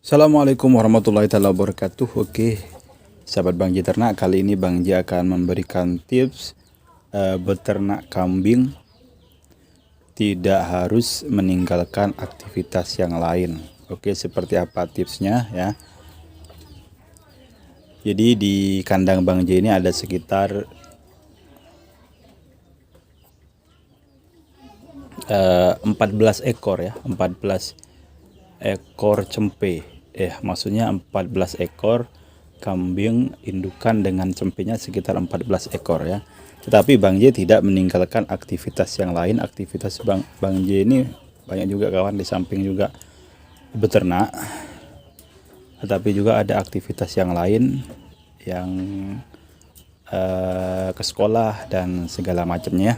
Assalamualaikum warahmatullahi wabarakatuh. Oke, sahabat Bang Ji Ternak, kali ini Bang Ji akan memberikan tips beternak kambing tidak harus meninggalkan aktivitas yang lain. Oke, seperti apa tipsnya ya? Jadi di kandang Bang Ji ini ada sekitar 14 ekor ya, 14 ekor cempe. Maksudnya 14 ekor kambing indukan dengan cempenya sekitar 14 ekor ya. Tetapi Bang J tidak meninggalkan aktivitas yang lain. Aktivitas Bang J ini banyak juga kawan, di samping juga beternak, tetapi juga ada aktivitas yang lain yang ke sekolah dan segala macamnya.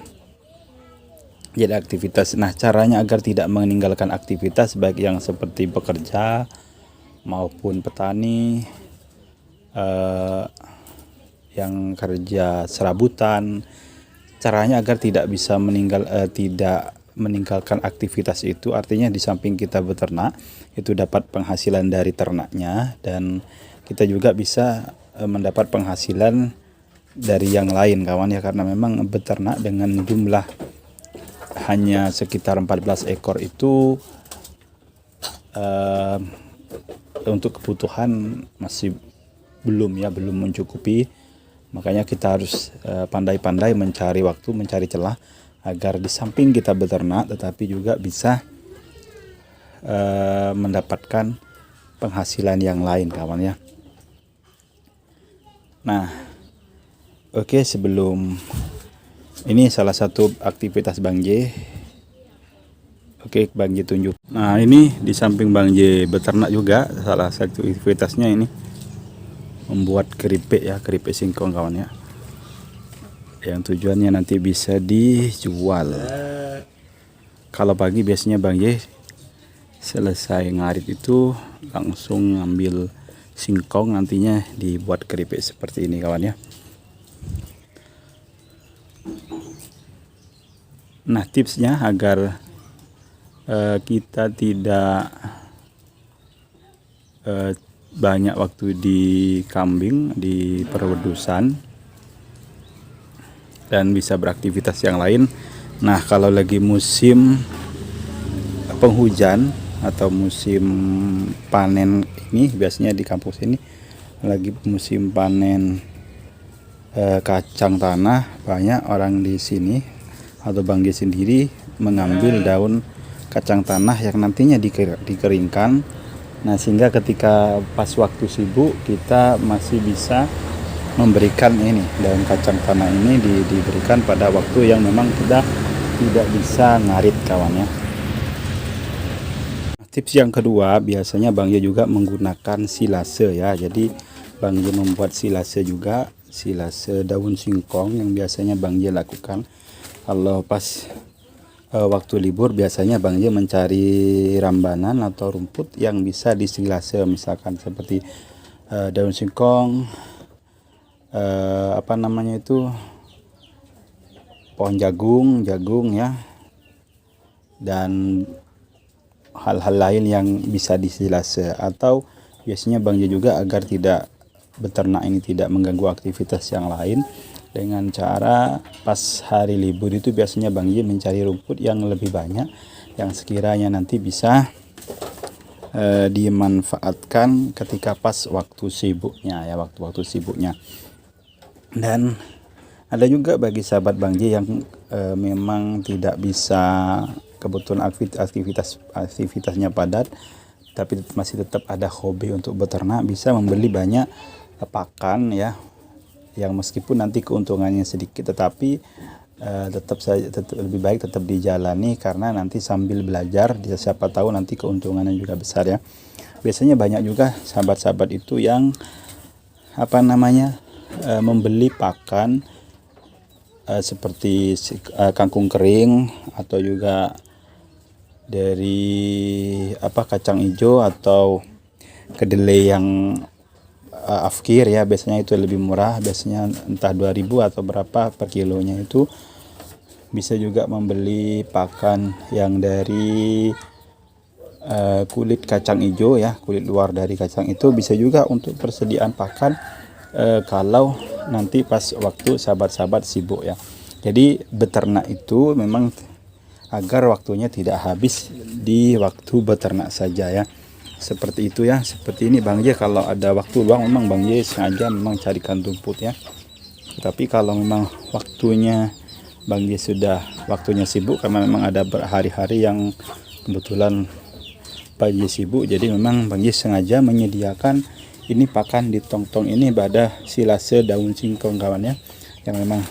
Jadi aktivitas, nah caranya agar tidak meninggalkan aktivitas baik yang seperti bekerja maupun petani, yang kerja serabutan, caranya agar tidak bisa tidak meninggalkan aktivitas itu, artinya di samping kita beternak itu dapat penghasilan dari ternaknya, dan kita juga bisa mendapat penghasilan dari yang lain kawan ya, karena memang beternak dengan jumlah hanya sekitar 14 ekor itu untuk kebutuhan masih belum mencukupi. Makanya kita harus pandai-pandai mencari waktu, mencari celah agar di samping kita beternak tetapi juga bisa mendapatkan penghasilan yang lain kawan ya. Nah, oke, sebelum ini salah satu aktivitas Bang J. Oke, Bang J tunjuk. Nah, ini di samping Bang J beternak juga salah satu aktivitasnya ini membuat keripik ya, keripik singkong kawan ya. Yang tujuannya nanti bisa dijual. Kalau pagi biasanya Bang J selesai ngarit itu langsung ngambil singkong, nantinya dibuat keripik seperti ini kawan ya. Nah, tipsnya agar kita tidak banyak waktu di kambing, di peredusan, dan bisa beraktivitas yang lain. Nah, kalau lagi musim penghujan atau musim panen, ini biasanya di kampus ini lagi musim panen kacang tanah, banyak orang di sini atau Bang J sendiri mengambil daun kacang tanah yang nantinya dikeringkan. Nah, sehingga ketika pas waktu sibuk kita masih bisa memberikan ini daun kacang tanah ini diberikan pada waktu yang memang kita tidak bisa ngarit kawan ya. Tips yang kedua, biasanya Bang J juga menggunakan silase ya. Jadi Bang J membuat silase juga, silase daun singkong yang biasanya Bang J lakukan kalau pas waktu libur. Biasanya Bang J mencari rambanan atau rumput yang bisa disilase, misalkan seperti daun singkong, pohon jagung ya, dan hal-hal lain yang bisa disilase. Atau biasanya Bang J juga agar tidak beternak ini tidak mengganggu aktivitas yang lain, dengan cara pas hari libur itu biasanya Bang J mencari rumput yang lebih banyak yang sekiranya nanti bisa dimanfaatkan ketika pas waktu sibuknya ya, waktu sibuknya. Dan ada juga bagi sahabat Bang J yang memang tidak bisa, kebetulan aktivitasnya padat tapi masih tetap ada hobi untuk beternak, bisa membeli banyak pakan ya, yang meskipun nanti keuntungannya sedikit, tetapi tetap lebih baik tetap dijalani, karena nanti sambil belajar siapa tahu nanti keuntungannya juga besar ya. Biasanya banyak juga sahabat-sahabat itu yang membeli pakan seperti kangkung kering, atau juga dari kacang hijau atau kedelai yang afkir ya, biasanya itu lebih murah, biasanya entah 2000 atau berapa per kilonya itu. Bisa juga membeli pakan yang dari kulit kacang hijau ya, kulit luar dari kacang itu bisa juga untuk persediaan pakan kalau nanti pas waktu sahabat-sahabat sibuk ya. Jadi beternak itu memang agar waktunya tidak habis di waktu beternak saja ya. Seperti itu ya. Seperti ini Bang J, kalau ada waktu luang memang Bang J sengaja memang carikan rumput ya. Tapi kalau memang waktunya Bang J sudah waktunya sibuk, karena memang ada hari-hari yang kebetulan Bang J sibuk, jadi memang Bang J sengaja menyediakan ini pakan di tong-tong ini pada silase daun singkong kawannya, yang memang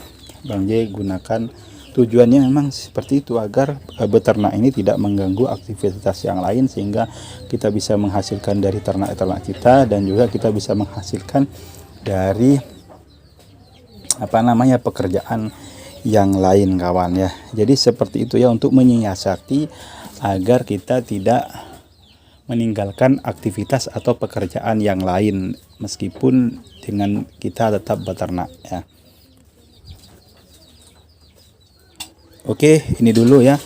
Bang J gunakan. Tujuannya memang seperti itu, agar beternak ini tidak mengganggu aktivitas yang lain, sehingga kita bisa menghasilkan dari ternak-ternak kita, dan juga kita bisa menghasilkan dari pekerjaan yang lain kawan ya. Jadi seperti itu ya, untuk menyiasati agar kita tidak meninggalkan aktivitas atau pekerjaan yang lain meskipun dengan kita tetap beternak ya. Oke, ini dulu ya.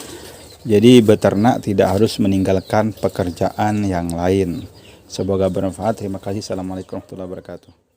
Jadi beternak tidak harus meninggalkan pekerjaan yang lain. Semoga bermanfaat. Terima kasih. Assalamualaikum warahmatullahi wabarakatuh.